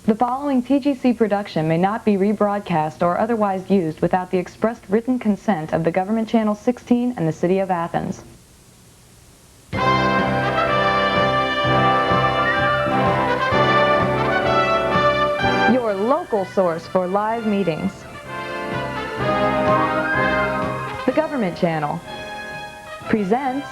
The following TGC production may not be rebroadcast or otherwise used without the expressed written consent of the Government Channel 16 and the City of Athens. Your local source for live meetings. The Government Channel presents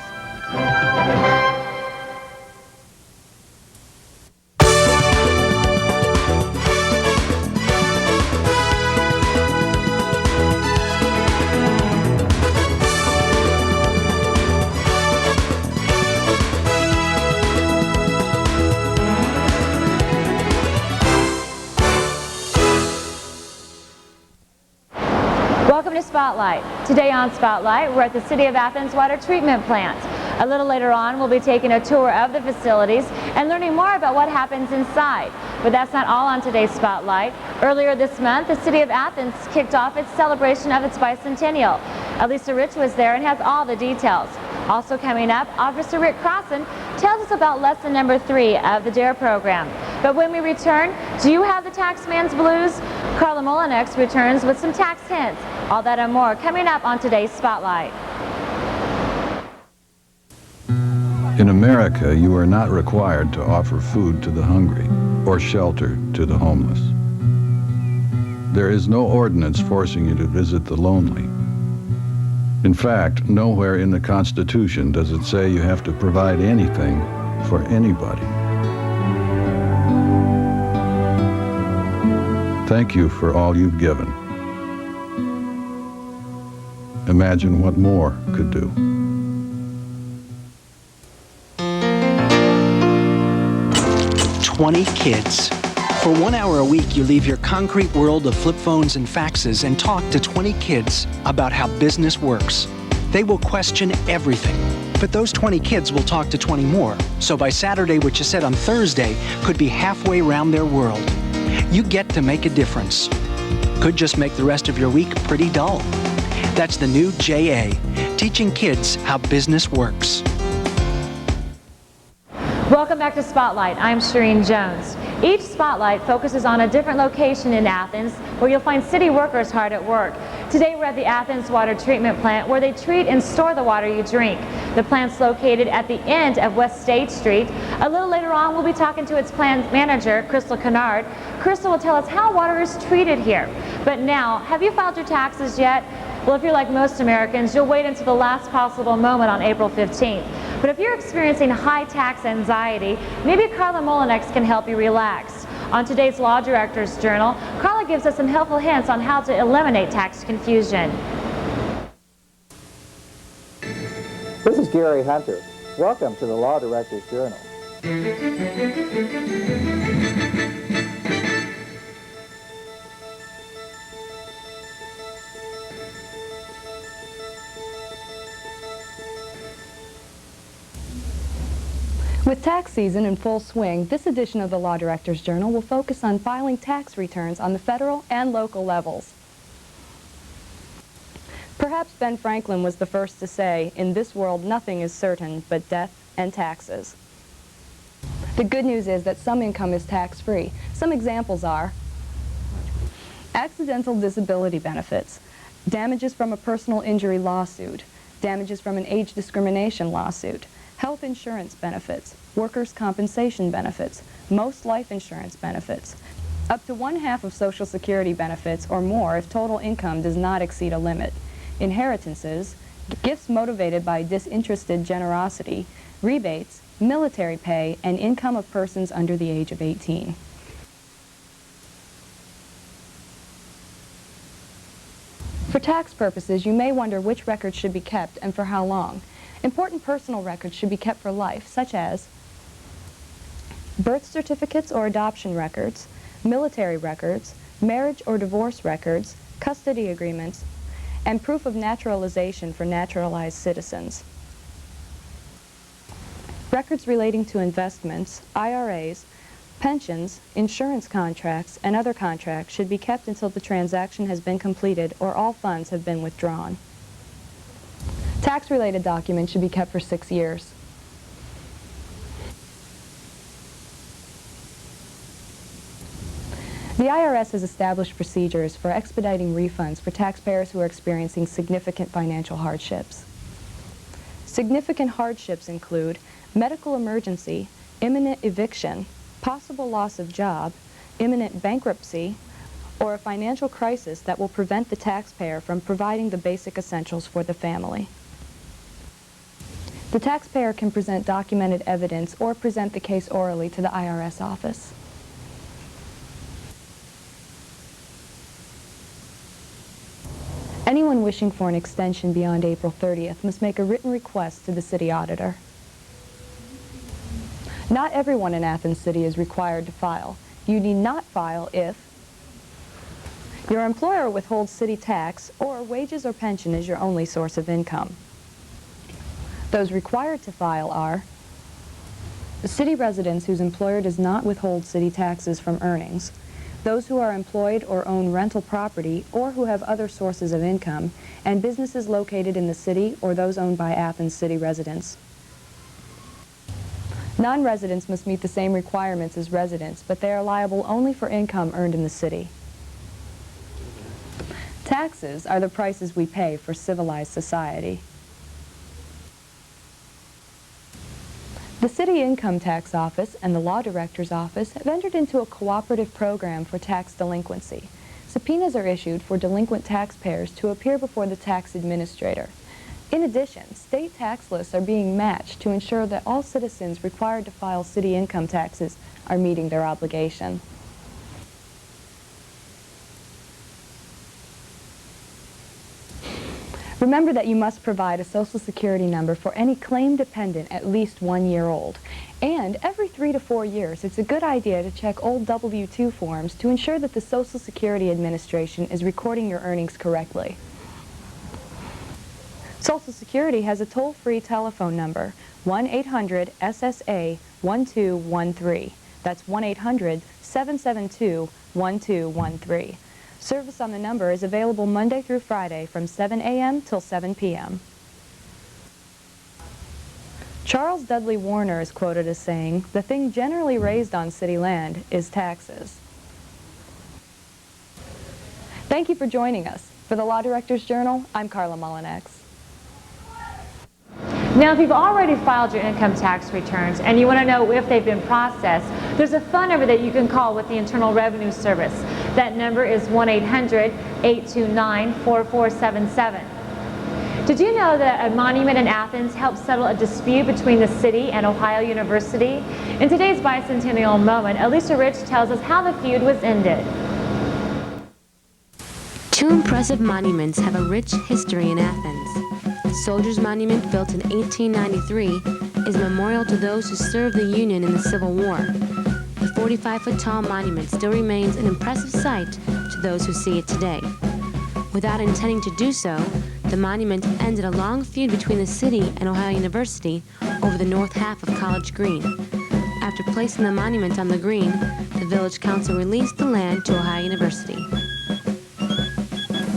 Welcome to Spotlight. Today on Spotlight, we're at the City of Athens water treatment plant. A little later on, we'll be taking a tour of the facilities and learning more about what happens inside. But that's not all on today's Spotlight. Earlier this month, the City of Athens kicked off its celebration of its bicentennial. Elisa Rich was there and has all the details. Also coming up, Officer Rick Crossan tells us about lesson number 3 of the DARE program. But when we return, do you have the taxman's blues? Carla Molinex returns with some tax hints. All that and more coming up on today's Spotlight. In America, you are not required to offer food to the hungry or shelter to the homeless. There is no ordinance forcing you to visit the lonely. In fact, nowhere in the Constitution does it say you have to provide anything for anybody. Thank you for all you've given. Imagine what more could do. "20 kids. For 1 hour a week, you leave your concrete world of flip phones and faxes and talk to 20 kids about how business works. They will question everything, but those 20 kids will talk to 20 more. So by Saturday, what you said on Thursday could be halfway around their world. You get to make a difference. Could just make the rest of your week pretty dull. That's the new JA, teaching kids how business works. Welcome back to Spotlight. I'm Shireen Jones. Each Spotlight focuses on a different location in Athens where you'll find city workers hard at work. Today we're at the Athens water treatment plant where they treat and store the water you drink. The plant's located at the end of West State Street. A little later on we'll be talking to its plant manager, Crystal Kennard. Crystal will tell us how water is treated here. But now, have you filed your taxes yet? Well, if you're like most Americans, you'll wait until the last possible moment on April 15th. But if you're experiencing high tax anxiety, maybe Carla Molinex can help you relax. On today's Law Director's Journal, Carla gives us some helpful hints on how to eliminate tax confusion. This is Gary Hunter. Welcome to the Law Director's Journal. With tax season in full swing, this edition of the Law Director's Journal will focus on filing tax returns on the federal and local levels. Perhaps Ben Franklin was the first to say, "In this world nothing is certain but death and taxes." The good news is that some income is tax-free. Some examples are accidental disability benefits, damages from a personal injury lawsuit, damages from an age discrimination lawsuit, health insurance benefits, workers' compensation benefits, most life insurance benefits, up to 1/2 of Social Security benefits or more if total income does not exceed a limit, inheritances, gifts motivated by disinterested generosity, rebates, military pay, and income of persons under the age of 18. For tax purposes, you may wonder which records should be kept and for how long. Important personal records should be kept for life, such as birth certificates or adoption records, military records, marriage or divorce records, custody agreements, and proof of naturalization for naturalized citizens. Records relating to investments, IRAs, pensions, insurance contracts, and other contracts should be kept until the transaction has been completed or all funds have been withdrawn. Tax-related documents should be kept for 6 years. The IRS has established procedures for expediting refunds for taxpayers who are experiencing significant financial hardships. Significant hardships include medical emergency, imminent eviction, possible loss of job, imminent bankruptcy, or a financial crisis that will prevent the taxpayer from providing the basic essentials for the family. The taxpayer can present documented evidence or present the case orally to the IRS office. Anyone wishing for an extension beyond April 30th must make a written request to the city auditor. Not everyone in Athens City is required to file. You need not file if your employer withholds city tax or wages or pension is your only source of income. Those required to file are the city residents whose employer does not withhold city taxes from earnings, those who are employed or own rental property or who have other sources of income, and businesses located in the city or those owned by Athens City residents. Non-residents must meet the same requirements as residents, but they are liable only for income earned in the city. Taxes are the prices we pay for civilized society. The City Income Tax Office and the Law Director's Office have entered into a cooperative program for tax delinquency. Subpoenas are issued for delinquent taxpayers to appear before the tax administrator. In addition, state tax lists are being matched to ensure that all citizens required to file city income taxes are meeting their obligation. Remember that you must provide a Social Security number for any claim dependent at least 1 year old. And every 3 to 4 years, it's a good idea to check old W-2 forms to ensure that the Social Security Administration is recording your earnings correctly. Social Security has a toll-free telephone number, 1-800-SSA-1213. That's 1-800-772-1213. Service on the number is available Monday through Friday from 7 a.m. till 7 p.m. Charles Dudley Warner is quoted as saying, "The thing generally raised on city land is taxes." Thank you for joining us. For the Law Director's Journal, I'm Carla Mullinex. Now, if you've already filed your income tax returns and you want to know if they've been processed, there's a phone number that you can call with the Internal Revenue Service. That number is 1-800-829-4477. Did you know that a monument in Athens helped settle a dispute between the city and Ohio University? In today's bicentennial moment, Elisa Rich tells us how the feud was ended. Two impressive monuments have a rich history in Athens. The Soldiers Monument, built in 1893, is a memorial to those who served the Union in the Civil War. The 45-foot-tall monument still remains an impressive sight to those who see it today. Without intending to do so, the monument ended a long feud between the city and Ohio University over the north half of College Green. After placing the monument on the green, the village council released the land to Ohio University.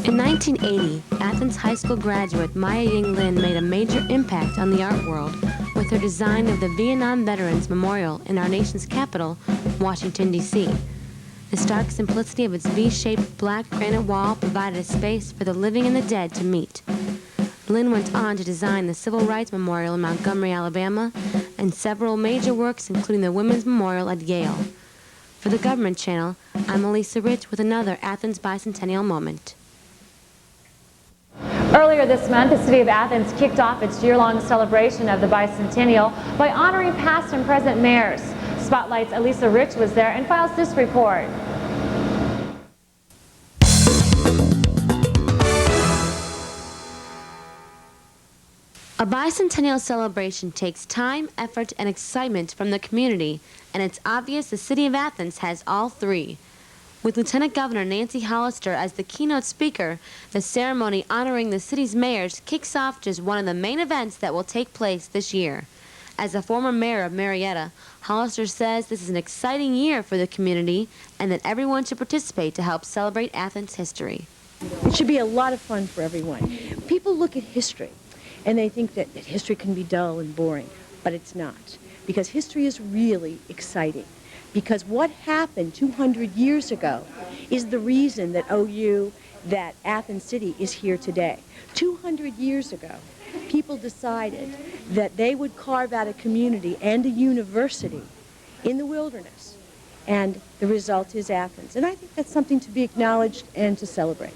In 1980, Athens High School graduate Maya Ying Lin made a major impact on the art world with her design of the Vietnam Veterans Memorial in our nation's capital, Washington, D.C. The stark simplicity of its V-shaped black granite wall provided a space for the living and the dead to meet. Lin went on to design the Civil Rights Memorial in Montgomery, Alabama, and several major works, including the Women's Memorial at Yale. For the Government Channel, I'm Elisa Rich with another Athens Bicentennial Moment. Earlier this month, the City of Athens kicked off its year-long celebration of the bicentennial by honoring past and present mayors. Spotlight's Elisa Rich was there and files this report. A bicentennial celebration takes time, effort, and excitement from the community, and it's obvious the City of Athens has all three. With Lieutenant Governor Nancy Hollister as the keynote speaker, the ceremony honoring the city's mayors kicks off just one of the main events that will take place this year. As a former mayor of Marietta, Hollister says this is an exciting year for the community and that everyone should participate to help celebrate Athens' history. It should be a lot of fun for everyone. People look at history and they think that history can be dull and boring, but it's not, because history is really exciting. because what happened 200 years ago is the reason that that Athens City is here today. 200 years ago, people decided that they would carve out a community and a university in the wilderness, and the result is Athens. And I think that's something to be acknowledged and to celebrate.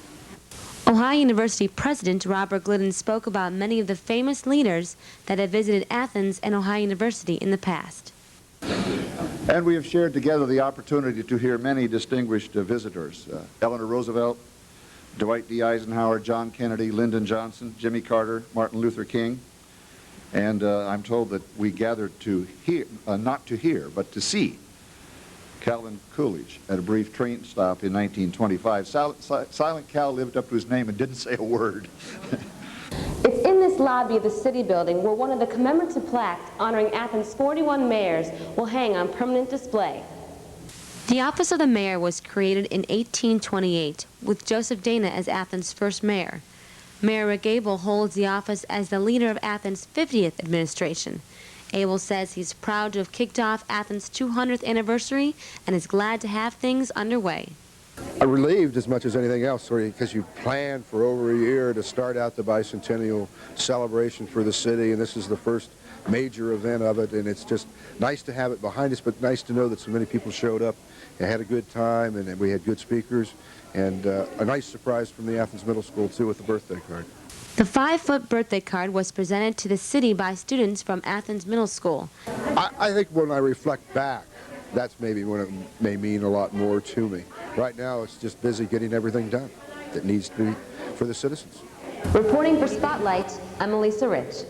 Ohio University President Robert Glidden spoke about many of the famous leaders that have visited Athens and Ohio University in the past. And we have shared together the opportunity to hear many distinguished visitors. Eleanor Roosevelt, Dwight D. Eisenhower, John Kennedy, Lyndon Johnson, Jimmy Carter, Martin Luther King. And I'm told that we gathered to hear, not to hear, but to see Calvin Coolidge at a brief train stop in 1925. Silent Cal lived up to his name and didn't say a word. It's in this lobby of the city building where one of the commemorative plaques honoring Athens' 41 mayors will hang on permanent display. The office of the mayor was created in 1828 with Joseph Dana as Athens' first mayor. Mayor Rick Abel holds the office as the leader of Athens' 50th administration. Abel says he's proud to have kicked off Athens' 200th anniversary and is glad to have things underway. I'm relieved as much as anything else, because you planned for over a year to start out the bicentennial celebration for the city, and this is the first major event of it, and it's just nice to have it behind us, but nice to know that so many people showed up and had a good time, and we had good speakers, and a nice surprise from the Athens Middle School, too, with the birthday card. The 5-foot birthday card was presented to the city by students from Athens Middle School. I think when I reflect back, that's maybe when it may mean a lot more to me. Right now, it's just busy getting everything done that needs to be for the citizens. Reporting for Spotlight, I'm Elisa Rich.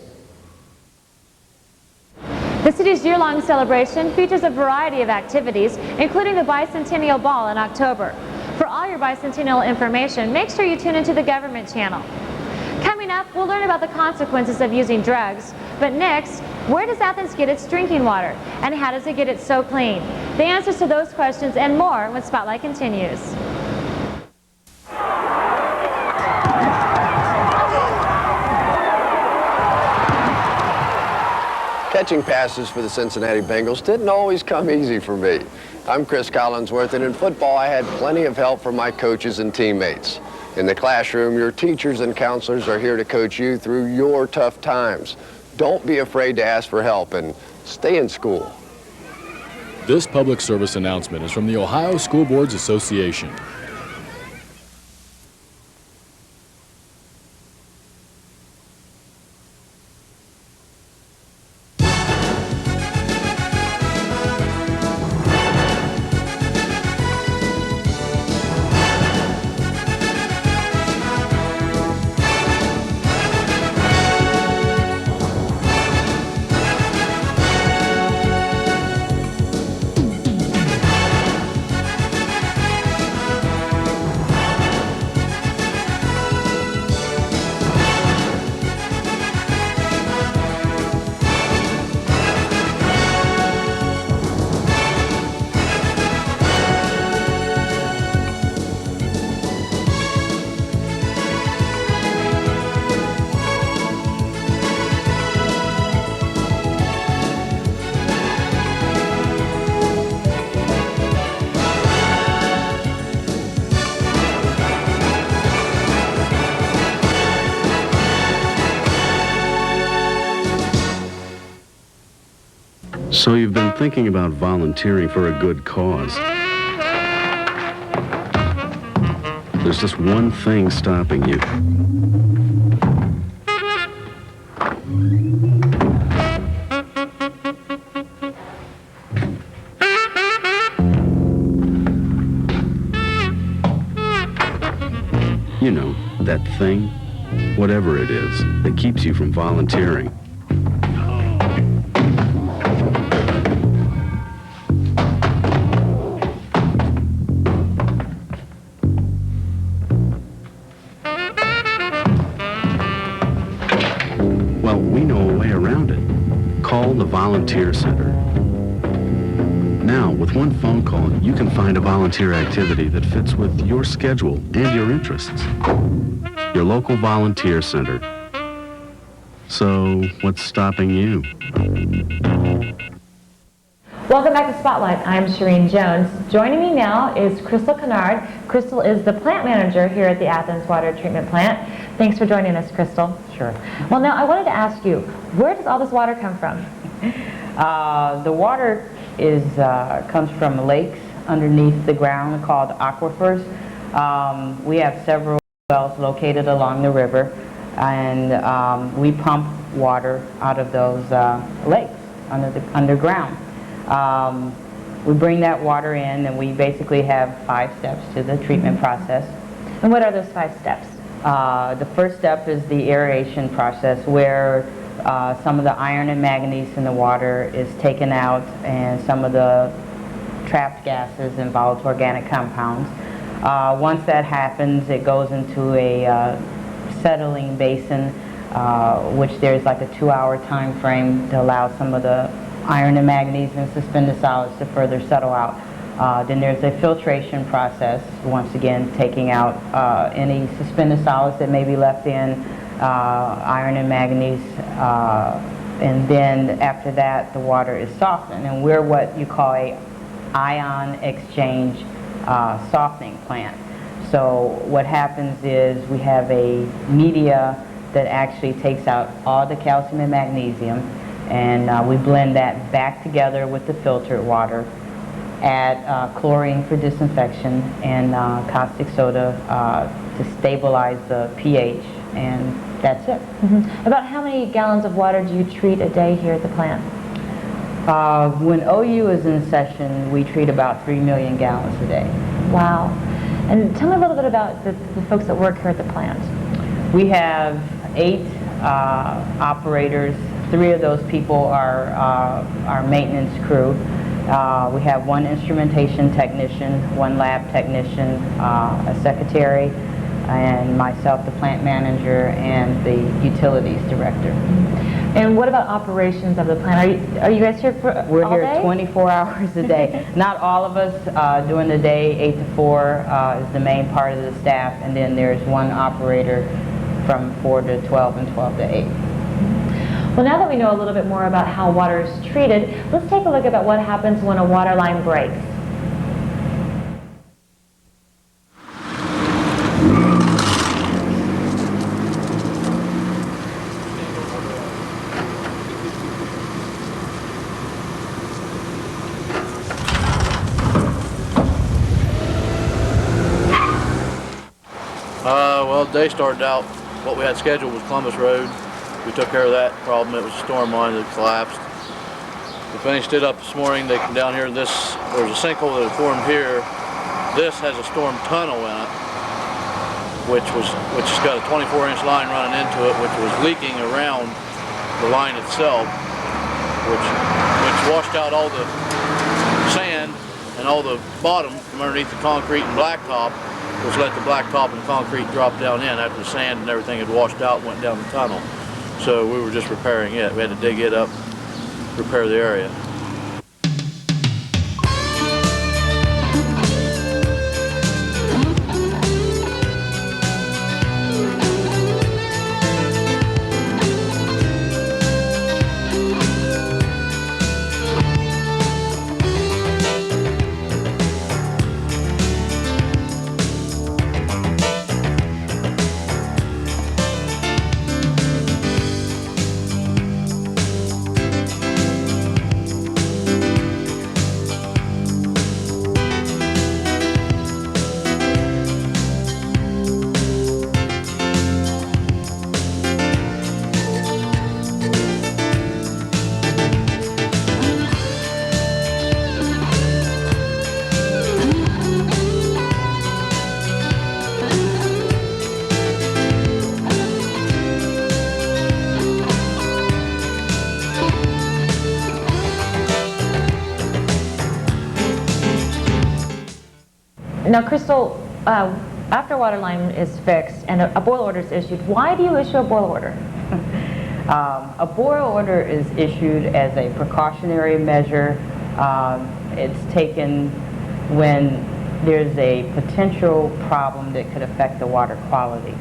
The city's year-long celebration features a variety of activities, including the Bicentennial Ball in October. For all your bicentennial information, make sure you tune into the government channel. Coming up, we'll learn about the consequences of using drugs. But next, where does Athens get its drinking water? And how does it get it so clean? The answers to those questions and more when Spotlight continues. Catching passes for the Cincinnati Bengals didn't always come easy for me. I'm Chris Collinsworth, and in football I had plenty of help from my coaches and teammates. In the classroom, your teachers and counselors are here to coach you through your tough times. Don't be afraid to ask for help and stay in school. This public service announcement is from the Ohio School Boards Association. So you've been thinking about volunteering for a good cause. There's just one thing stopping you. You know, that thing, whatever it is, that keeps you from volunteering. Well, we know a way around it. Call the Volunteer Center. Now, with one phone call, you can find a volunteer activity that fits with your schedule and your interests. Your local volunteer center. So, what's stopping you? Welcome back to Spotlight. I'm Shireen Jones. Joining me now is Crystal Kennard. Crystal is the plant manager here at the Athens Water Treatment Plant. Thanks for joining us, Crystal. Sure. Well, now I wanted to ask you, where does all this water come from? The water comes from lakes underneath the ground called aquifers. We have several wells located along the river, and we pump water out of those lakes underground. We bring that water in, and we basically have 5 steps to the treatment process. And what are those 5 steps? The first step is the aeration process, where some of the iron and manganese in the water is taken out, and some of the trapped gases and volatile organic compounds. Once that happens, it goes into a settling basin, which there's like a 2-hour time frame to allow some of the iron and manganese and suspended solids to further settle out. Then there's a filtration process, once again taking out any suspended solids that may be left in, iron and manganese, and then after that the water is softened, and we're what you call a ion exchange softening plant. So what happens is we have a media that actually takes out all the calcium and magnesium, and we blend that back together with the filtered water, add chlorine for disinfection, and caustic soda to stabilize the pH, and that's it. About how many gallons of water do you treat a day here at the plant? When OU is in session, we treat about 3 million gallons a day. Wow. And tell me a little bit about the folks that work here at the plant. We have 8 operators. 3 of those people are our maintenance crew. We have 1 instrumentation technician, 1 lab technician, a secretary, and myself, the plant manager, and the utilities director. And what about operations of the plant? Are you guys here for We're all here day? 24 hours a day. Not all of us. During the day, 8 to 4 is the main part of the staff, and then there's 1 operator from 4 to 12 and 12 to 8. Well, now that we know a little bit more about how water is treated, let's take a look at what happens when a water line breaks. Well, the day started out, what we had scheduled was Columbus Road. We took care of that problem. It was a storm line that collapsed. We finished it up this morning. They come down here. There's a sinkhole that had formed here. This has a storm tunnel in it, which has got a 24-inch line running into it, which was leaking around the line itself, which washed out all the sand and all the bottom from underneath the concrete and blacktop, which let the blacktop and concrete drop down in after the sand and everything had washed out and went down the tunnel. So we were just repairing it. We had to dig it up, repair the area. Now, Crystal, after a water line is fixed and a boil order is issued, why do you issue a boil order? A boil order is issued as a precautionary measure. It's taken when there's a potential problem that could affect the water quality.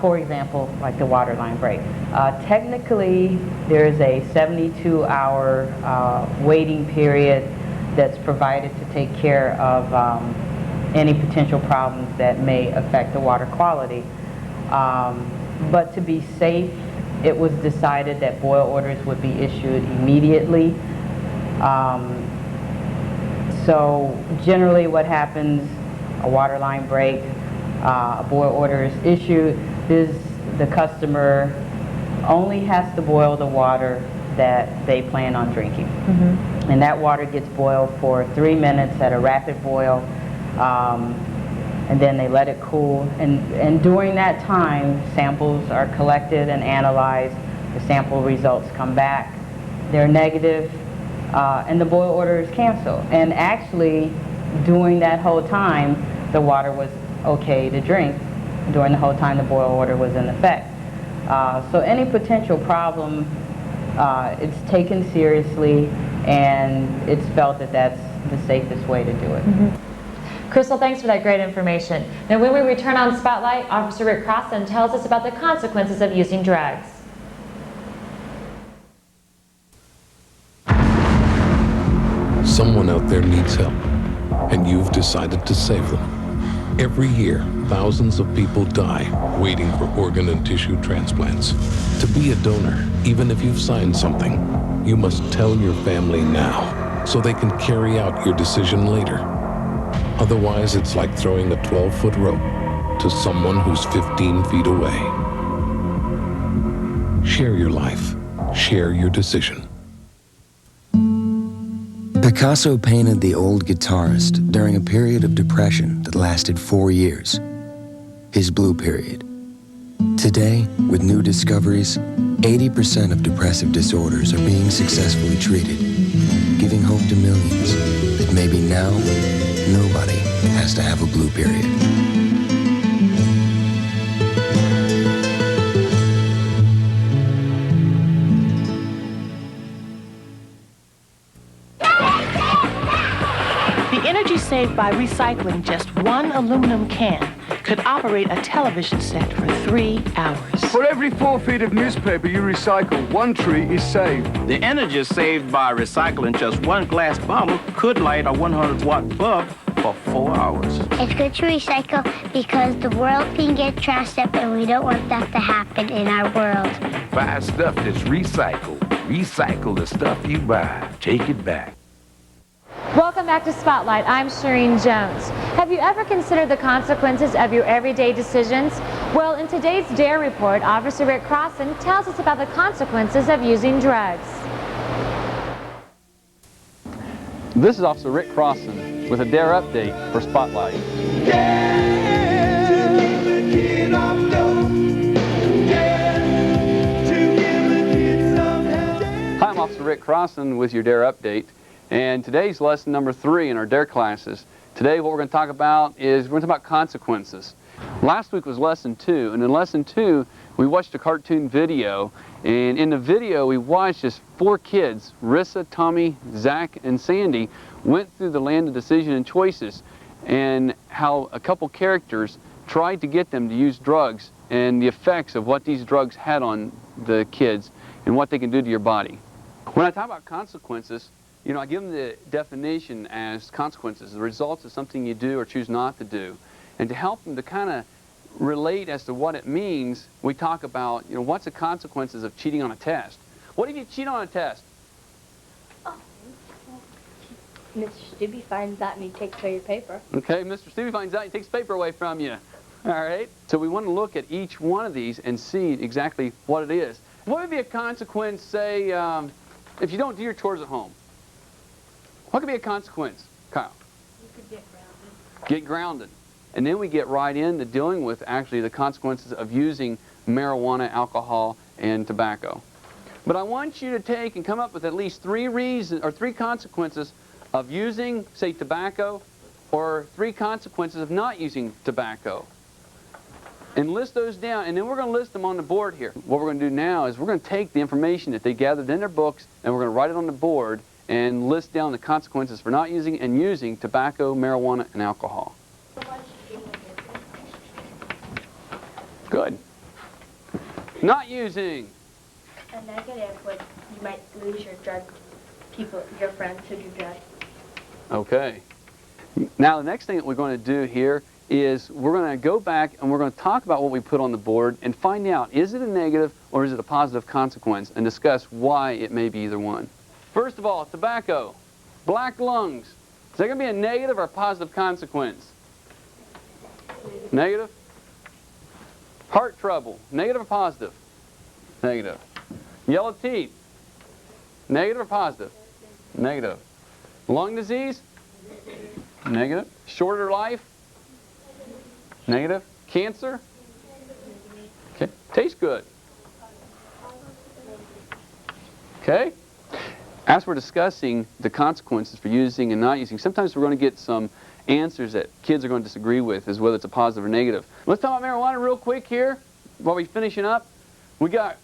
For example, like the water line break. Technically, there's a 72-hour waiting period that's provided to take care of any potential problems that may affect the water quality. But to be safe, it was decided that boil orders would be issued immediately. So generally what happens, a water line break, a boil order is issued, the customer only has to boil the water that they plan on drinking. Mm-hmm. And that water gets boiled for 3 minutes at a rapid boil, and then they let it cool. And during that time, samples are collected and analyzed. The sample results come back. They're negative, and the boil order is canceled. And actually, during that whole time, the water was okay to drink. During the whole time the boil order was in effect. So any potential problem, it's taken seriously, and it's felt that that's the safest way to do it. Mm-hmm. Crystal, thanks for that great information. Now when we return on Spotlight, Officer Rick Crossan tells us about the consequences of using drugs. Someone out there needs help, and you've decided to save them. Every year, thousands of people die waiting for organ and tissue transplants. To be a donor, even if you've signed something, you must tell your family now so they can carry out your decision later. Otherwise, it's like throwing a 12-foot rope to someone who's 15 feet away. Share your life. Share your decision. Picasso painted the old guitarist during a period of depression that lasted 4 years, his blue period. Today, with new discoveries, 80% of depressive disorders are being successfully treated, giving hope to millions that maybe now nobody has to have a blue period. Saved by recycling just one aluminum can could operate a television set for 3 hours. For every 4 feet of newspaper you recycle, 1 tree is saved. The energy saved by recycling just 1 glass bottle could light a 100-watt bulb for 4 hours. It's good to recycle because the world can get trashed up and we don't want that to happen in our world. Buy stuff that's recycled. Recycle the stuff you buy. Take it back. Welcome back to Spotlight. I'm Shireen Jones. Have you ever considered the consequences of your everyday decisions? Well, in today's DARE report, Officer Rick Crossan tells us about the consequences of using drugs. This is Officer Rick Crossan with a DARE update for Spotlight. Hi, I'm Officer Rick Crossan with your DARE update. And today's lesson number 3 in our DARE classes. Today what we're going to talk about is we're going to talk about consequences. Last week was lesson 2, and in lesson 2 we watched a cartoon video, and in the video we watched just 4 kids, Rissa, Tommy, Zach, and Sandy, went through the land of decision and choices, and how a couple characters tried to get them to use drugs and the effects of what these drugs had on the kids and what they can do to your body. When I talk about consequences, you know, I give them the definition as consequences, the results of something you do or choose not to do. And to help them to kind of relate as to what it means, we talk about, you know, what's the consequences of cheating on a test? What if you cheat on a test? Oh, Mr. Stubby finds that and he takes away your paper. Okay, Mr. Stevie finds out, he takes paper away from you. All right? So we want to look at each one of these and see exactly what it is. What would be a consequence, say, if you don't do your chores at home? What could be a consequence, Kyle? You could get grounded. Get grounded. And then we get right into dealing with actually the consequences of using marijuana, alcohol, and tobacco. But I want you to take and come up with at least 3 reasons or 3 consequences of using, say, tobacco, or 3 consequences of not using tobacco. And list those down, and then we're going to list them on the board here. What we're going to do now is we're going to take the information that they gathered in their books, and we're going to write it on the board and list down the consequences for not using and using tobacco, marijuana, and alcohol. Go Good. Not using. A negative would you might lose your your friends who do drugs. Okay. Now the next thing that we're going to do here is we're going to go back and we're going to talk about what we put on the board and find out, is it a negative or is it a positive consequence, and discuss why it may be either one. First of all, tobacco, black lungs. Is that going to be a negative or a positive consequence? Negative. Heart trouble, negative or positive? Negative. Yellow teeth, negative or positive? Negative. Lung disease? Negative. Shorter life? Negative. Cancer? Okay. Tastes good. Okay. As we're discussing the consequences for using and not using, sometimes we're going to get some answers that kids are going to disagree with, as whether it's a positive or negative. Let's talk about marijuana real quick here while we're finishing up. We got,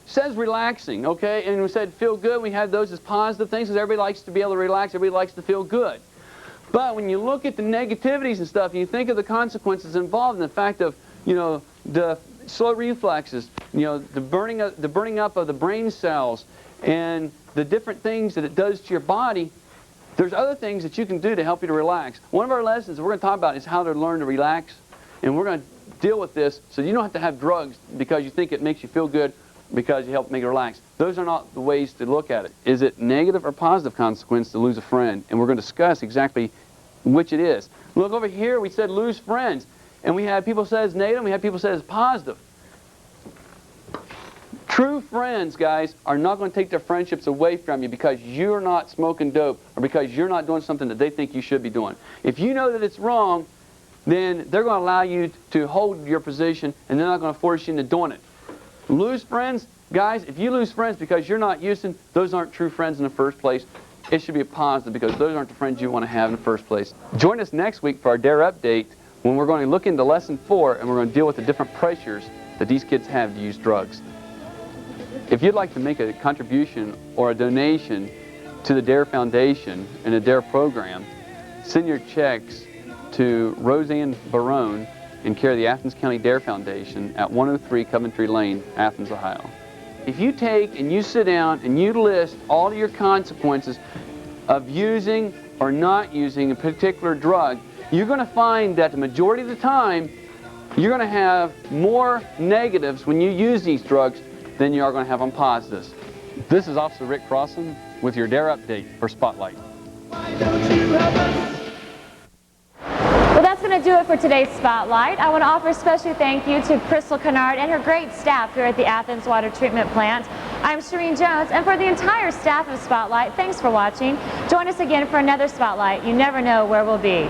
says relaxing, okay, and we said feel good. We had those as positive things because everybody likes to be able to relax, everybody likes to feel good. But when you look at the negativities and stuff, and you think of the consequences involved in the fact of, you know, the slow reflexes, you know, the burning up of the brain cells, and the different things that it does to your body, there's other things that you can do to help you to relax. One of our lessons we're going to talk about is how to learn to relax, and we're going to deal with this so you don't have to have drugs because you think it makes you feel good because you help make you relax. Those are not the ways to look at it. Is it negative or positive consequence to lose a friend? And we're going to discuss exactly which it is. Look over here, we said lose friends, and we had people say it's negative, and we had people say it's positive. True friends, guys, are not going to take their friendships away from you because you're not smoking dope or because you're not doing something that they think you should be doing. If you know that it's wrong, then they're going to allow you to hold your position, and they're not going to force you into doing it. Lose friends, guys, if you lose friends because you're not using, those aren't true friends in the first place. It should be a positive because those aren't the friends you want to have in the first place. Join us next week for our DARE update when we're going to look into lesson 4 and we're going to deal with the different pressures that these kids have to use drugs. If you'd like to make a contribution or a donation to the DARE Foundation and the DARE program, send your checks to Roseanne Barone in care of the Athens County DARE Foundation at 103 Coventry Lane, Athens, Ohio. If you take and you sit down and you list all of your consequences of using or not using a particular drug, you're going to find that the majority of the time you're going to have more negatives when you use these drugs than you are going to have on positives. This is Officer Rick Crossan with your DARE update for Spotlight. Well, that's going to do it for today's Spotlight. I want to offer a special thank you to Crystal Kennard and her great staff here at the Athens Water Treatment Plant. I'm Shireen Jones, and for the entire staff of Spotlight, thanks for watching. Join us again for another Spotlight. You never know where we'll be.